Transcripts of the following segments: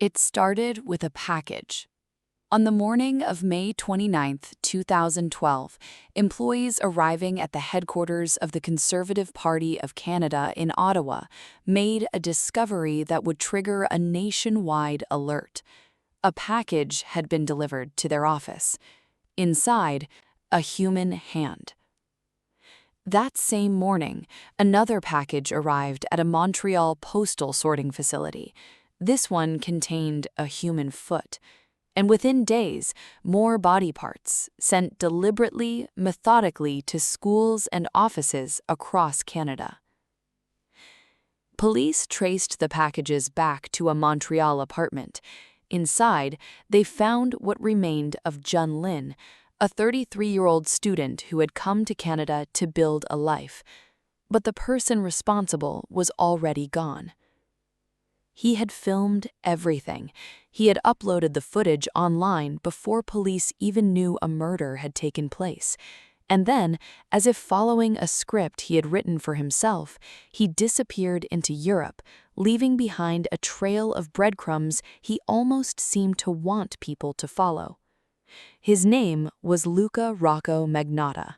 It started with a package. On the morning of May 29, 2012, employees arriving at the headquarters of the Conservative Party of Canada in Ottawa made a discovery that would trigger a nationwide alert. A package had been delivered to their office. Inside, a human hand. That same morning, another package arrived at a Montreal postal sorting facility. This one contained a human foot. And within days, more body parts sent deliberately, methodically to schools and offices across Canada. Police traced the packages back to a Montreal apartment. Inside, they found what remained of Jun Lin, a 33-year-old student who had come to Canada to build a life. But the person responsible was already gone. He had filmed everything. He had uploaded the footage online before police even knew a murder had taken place. And then, as if following a script he had written for himself, he disappeared into Europe, leaving behind a trail of breadcrumbs he almost seemed to want people to follow. His name was Luka Rocco Magnotta.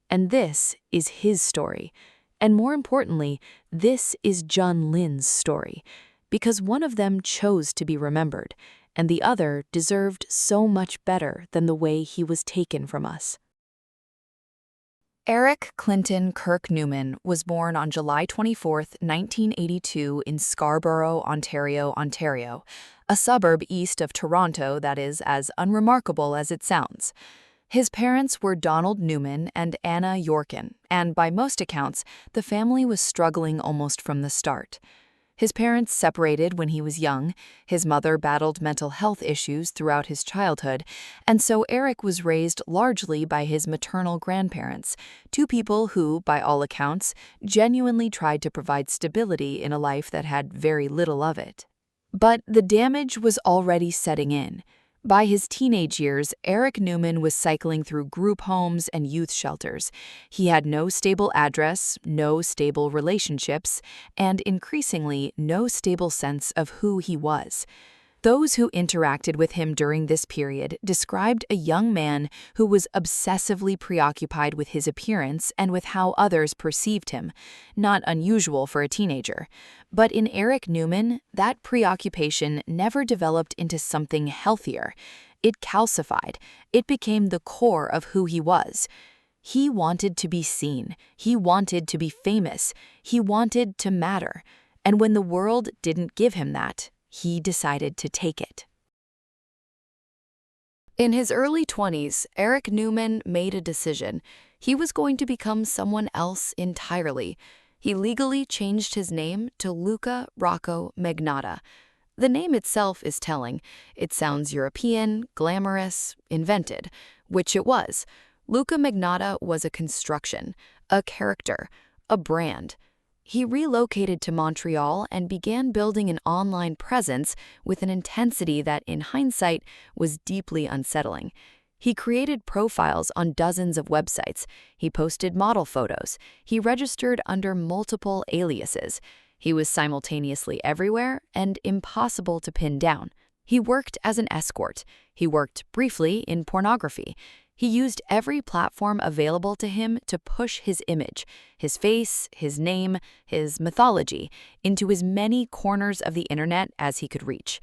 And this is his story. And more importantly, this is Jun Lin's story. Because one of them chose to be remembered, and the other deserved so much better than the way he was taken from us. Eric Clinton Kirk Newman was born on July 24, 1982 in Scarborough, Ontario, a suburb east of Toronto that is as unremarkable as it sounds. His parents were Donald Newman and Anna Yorkin, and by most accounts, the family was struggling almost from the start. His parents separated when he was young, his mother battled mental health issues throughout his childhood, and so Eric was raised largely by his maternal grandparents, two people who, by all accounts, genuinely tried to provide stability in a life that had very little of it. But the damage was already setting in. By his teenage years, Eric Newman was cycling through group homes and youth shelters. He had no stable address, no stable relationships, and increasingly no stable sense of who he was. Those who interacted with him during this period described a young man who was obsessively preoccupied with his appearance and with how others perceived him, not unusual for a teenager. But in Eric Newman, that preoccupation never developed into something healthier. It calcified. It became the core of who he was. He wanted to be seen. He wanted to be famous. He wanted to matter. And when the world didn't give him that, he decided to take it. In his early 20s, Eric Newman made a decision. He was going to become someone else entirely. He legally changed his name to Luka Rocco Magnotta. The name itself is telling. It sounds European, glamorous, invented, which it was. Luka Magnotta was a construction, a character, a brand. He relocated to Montreal and began building an online presence with an intensity that, in hindsight, was deeply unsettling. He created profiles on dozens of websites. He posted model photos. He registered under multiple aliases. He was simultaneously everywhere and impossible to pin down. He worked as an escort. He worked briefly in pornography. He used every platform available to him to push his image, his face, his name, his mythology, into as many corners of the internet as he could reach.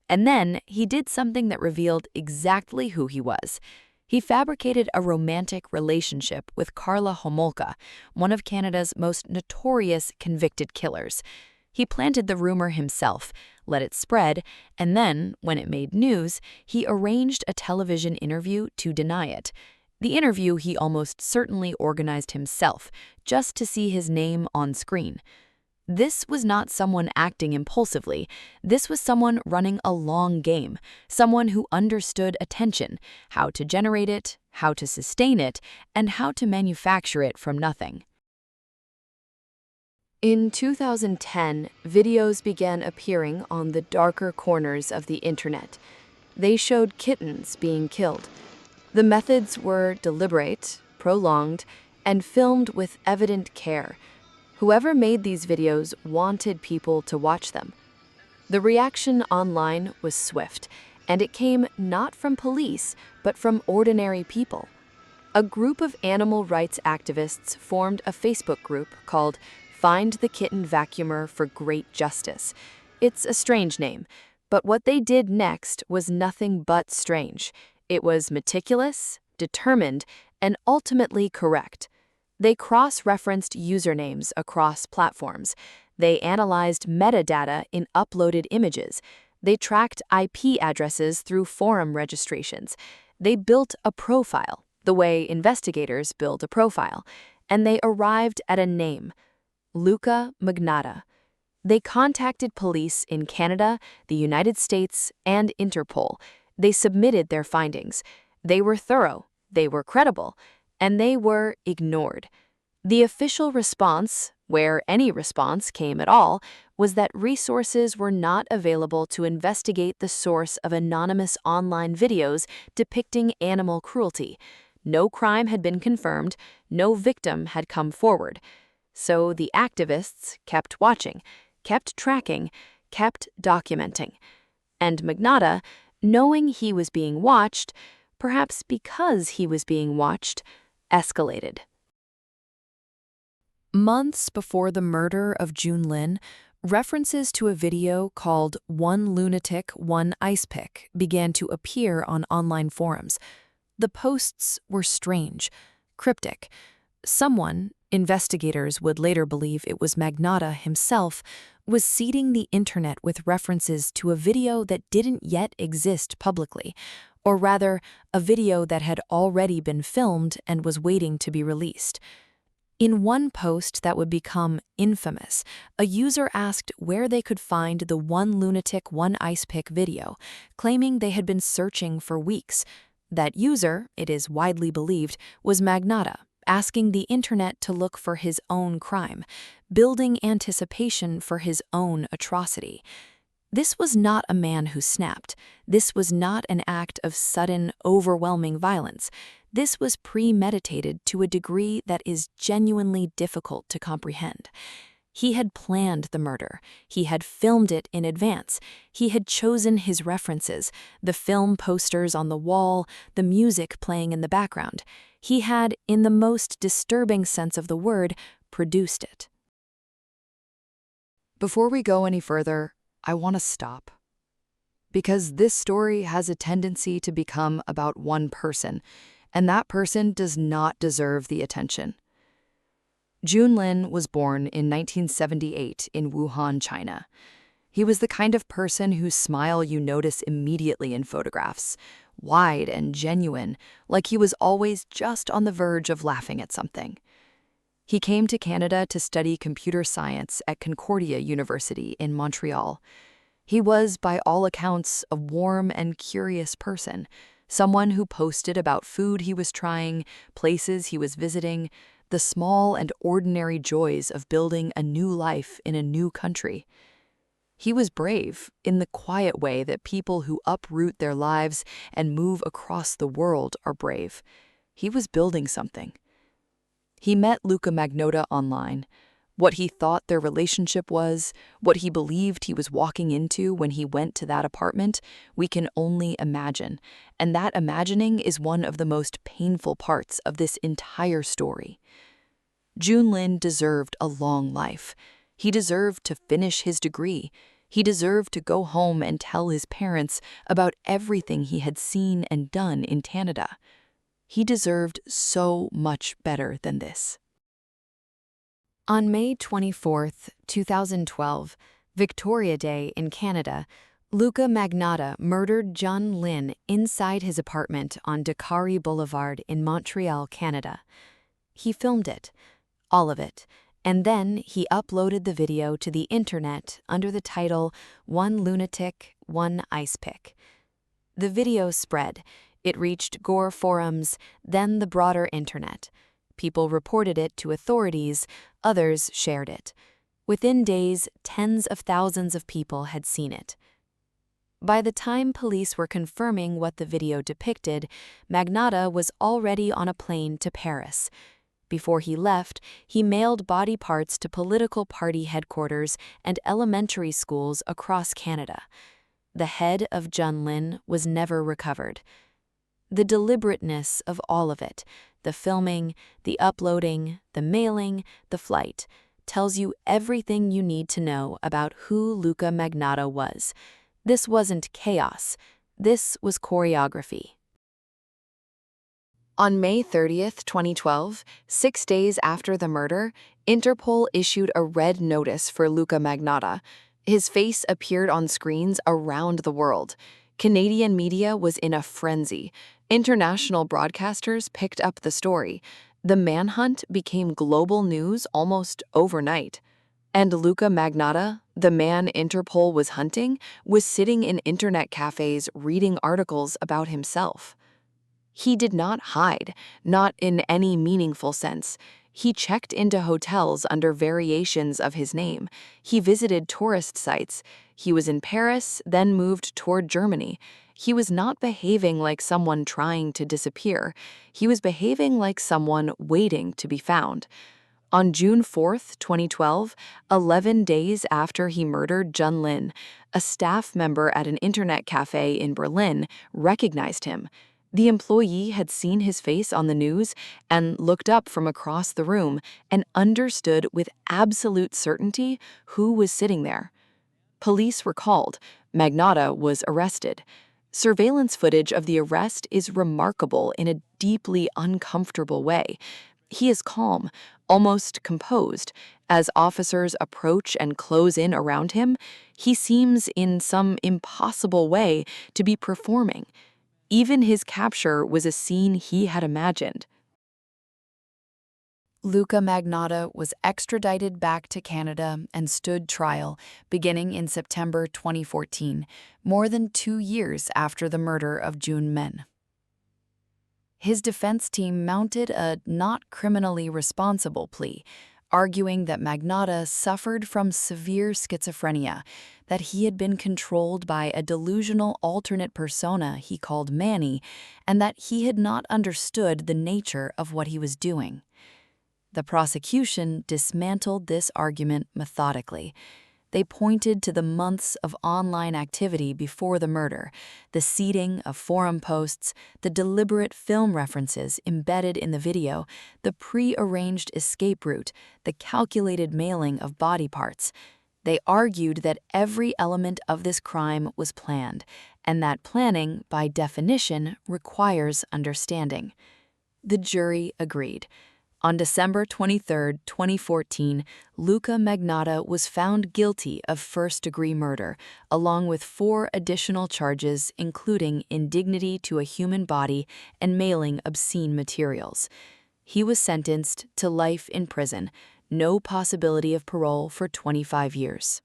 And then he did something that revealed exactly who he was. He fabricated a romantic relationship with Karla Homolka, one of Canada's most notorious convicted killers. He planted the rumor himself, let it spread, and then, when it made news, he arranged a television interview to deny it. The interview he almost certainly organized himself, just to see his name on screen. This was not someone acting impulsively. This was someone running a long game, someone who understood attention, how to generate it, how to sustain it, and how to manufacture it from nothing. In 2010, videos began appearing on the darker corners of the internet. They showed kittens being killed. The methods were deliberate, prolonged, and filmed with evident care. Whoever made these videos wanted people to watch them. The reaction online was swift, and it came not from police, but from ordinary people. A group of animal rights activists formed a Facebook group called Find the Kitten Vacuumer for Great Justice. It's a strange name, but what they did next was nothing but strange. It was meticulous, determined, and ultimately correct. They cross-referenced usernames across platforms. They analyzed metadata in uploaded images. They tracked IP addresses through forum registrations. They built a profile, the way investigators build a profile, and they arrived at a name: Luka Magnotta. They contacted police in Canada, the United States, and Interpol. They submitted their findings. They were thorough, they were credible, and they were ignored. The official response, where any response came at all, was that resources were not available to investigate the source of anonymous online videos depicting animal cruelty. No crime had been confirmed, no victim had come forward. So the activists kept watching, kept tracking, kept documenting. And Magnotta, knowing he was being watched, perhaps because he was being watched, escalated. Months before the murder of Jun Lin, references to a video called One Lunatic, One Ice Pick began to appear on online forums. The posts were strange, cryptic. Someone, investigators would later believe it was Magnotta himself, was seeding the internet with references to a video that didn't yet exist publicly, or rather, a video that had already been filmed and was waiting to be released. In one post that would become infamous, a user asked where they could find the One Lunatic, One Ice Pick video, claiming they had been searching for weeks. That user, it is widely believed, was Magnotta, asking the internet to look for his own crime, building anticipation for his own atrocity. This was not a man who snapped. This was not an act of sudden, overwhelming violence. This was premeditated to a degree that is genuinely difficult to comprehend. He had planned the murder. He had filmed it in advance. He had chosen his references, the film posters on the wall, the music playing in the background. He had, in the most disturbing sense of the word, produced it. Before we go any further, I want to stop. Because this story has a tendency to become about one person, and that person does not deserve the attention. Jun Lin was born in 1978 in Wuhan, China. He was the kind of person whose smile you notice immediately in photographs, wide and genuine, like he was always just on the verge of laughing at something. He came to Canada to study computer science at Concordia University in Montreal. He was, by all accounts, a warm and curious person, someone who posted about food he was trying, places he was visiting, the small and ordinary joys of building a new life in a new country. He was brave in the quiet way that people who uproot their lives and move across the world are brave. He was building something. He met Luka Magnotta online. What he thought their relationship was, what he believed he was walking into when he went to that apartment, we can only imagine. And that imagining is one of the most painful parts of this entire story. Jun Lin deserved a long life. He deserved to finish his degree. He deserved to go home and tell his parents about everything he had seen and done in Canada. He deserved so much better than this. On May 24, 2012, Victoria Day in Canada, Luka Magnotta murdered Jun Lin inside his apartment on Dakari Boulevard in Montreal, Canada. He filmed it, all of it, and then he uploaded the video to the internet under the title One Lunatic, One Ice Pick. The video spread. It reached Gore forums, then the broader internet. People reported it to authorities, others shared it. Within days, tens of thousands of people had seen it. By the time police were confirming what the video depicted, Magnotta was already on a plane to Paris. Before he left, he mailed body parts to political party headquarters and elementary schools across Canada. The head of Jun Lin was never recovered. The deliberateness of all of it, the filming, the uploading, the mailing, the flight, tells you everything you need to know about who Luka Magnotta was. This wasn't chaos. This was choreography. On May 30th, 2012, 6 days after the murder, Interpol issued a red notice for Luka Magnotta. His face appeared on screens around the world. Canadian media was in a frenzy. International broadcasters picked up the story. The manhunt became global news almost overnight. And Luka Magnotta, the man Interpol was hunting, was sitting in internet cafes reading articles about himself. He did not hide, not in any meaningful sense. He checked into hotels under variations of his name. He visited tourist sites. He was in Paris, then moved toward Germany. He was not behaving like someone trying to disappear. He was behaving like someone waiting to be found. On June 4th, 2012, 11 days after he murdered Jun Lin, a staff member at an internet cafe in Berlin recognized him. The employee had seen his face on the news and looked up from across the room and understood with absolute certainty who was sitting there. Police were called. Magnotta was arrested. Surveillance footage of the arrest is remarkable in a deeply uncomfortable way. He is calm, almost composed. As officers approach and close in around him, he seems in some impossible way to be performing. Even his capture was a scene he had imagined. Luka Magnotta was extradited back to Canada and stood trial beginning in September 2014, more than 2 years after the murder of Jun Lin. His defense team mounted a not criminally responsible plea, arguing that Magnotta suffered from severe schizophrenia, that he had been controlled by a delusional alternate persona he called Manny, and that he had not understood the nature of what he was doing. The prosecution dismantled this argument methodically. They pointed to the months of online activity before the murder, the seeding of forum posts, the deliberate film references embedded in the video, the pre-arranged escape route, the calculated mailing of body parts. They argued that every element of this crime was planned, and that planning, by definition, requires understanding. The jury agreed. On December 23, 2014, Luka Magnotta was found guilty of first-degree murder, along with 4 additional charges including indignity to a human body and mailing obscene materials. He was sentenced to life in prison, no possibility of parole for 25 years.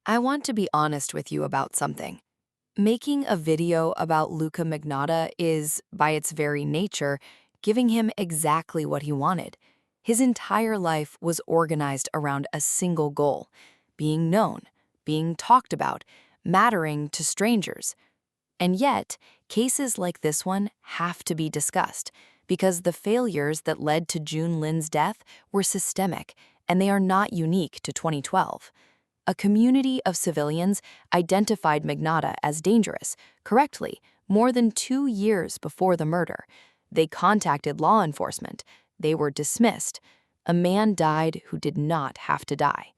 I want to be honest with you about something. Making a video about Luka Magnotta is, by its very nature, giving him exactly what he wanted. His entire life was organized around a single goal: being known, being talked about, mattering to strangers. And yet, cases like this one have to be discussed, because the failures that led to Jun Lin's death were systemic, and they are not unique to 2012. A community of civilians identified Magnotta as dangerous, correctly, more than 2 years before the murder. They contacted law enforcement. They were dismissed. A man died who did not have to die.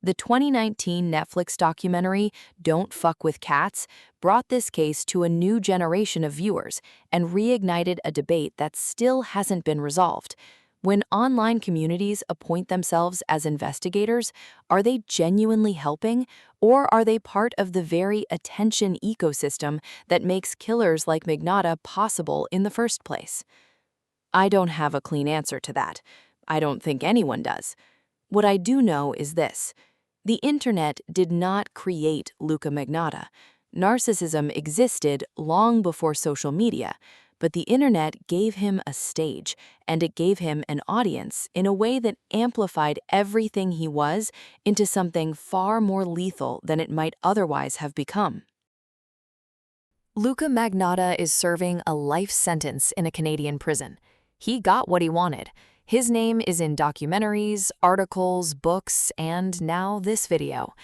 The 2019 Netflix documentary, Don't Fuck with Cats, brought this case to a new generation of viewers and reignited a debate that still hasn't been resolved. When online communities appoint themselves as investigators, are they genuinely helping, or are they part of the very attention ecosystem that makes killers like Magnotta possible in the first place? I don't have a clean answer to that. I don't think anyone does. What I do know is this: the internet did not create Luka Magnotta. Narcissism existed long before social media, but the internet gave him a stage, and it gave him an audience in a way that amplified everything he was into something far more lethal than it might otherwise have become. Luka Magnotta is serving a life sentence in a Canadian prison. He got what he wanted. His name is in documentaries, articles, books, and now this video.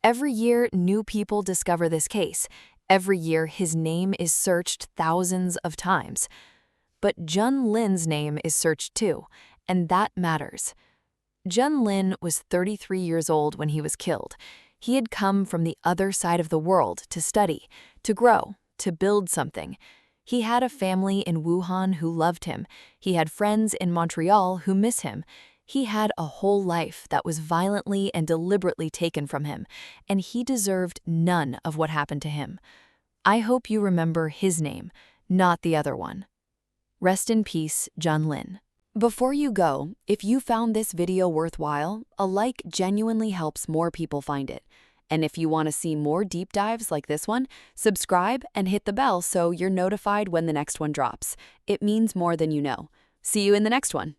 Every year, new people discover this case. Every year, his name is searched thousands of times. But Jun Lin's name is searched too, and that matters. Jun Lin was 33 years old when he was killed. He had come from the other side of the world to study, to grow, to build something. He had a family in Wuhan who loved him. He had friends in Montreal who miss him. He had a whole life that was violently and deliberately taken from him, and he deserved none of what happened to him. I hope you remember his name, not the other one. Rest in peace, Jun Lin. Before you go, if you found this video worthwhile, a like genuinely helps more people find it. And if you want to see more deep dives like this one, subscribe and hit the bell so you're notified when the next one drops. It means more than you know. See you in the next one.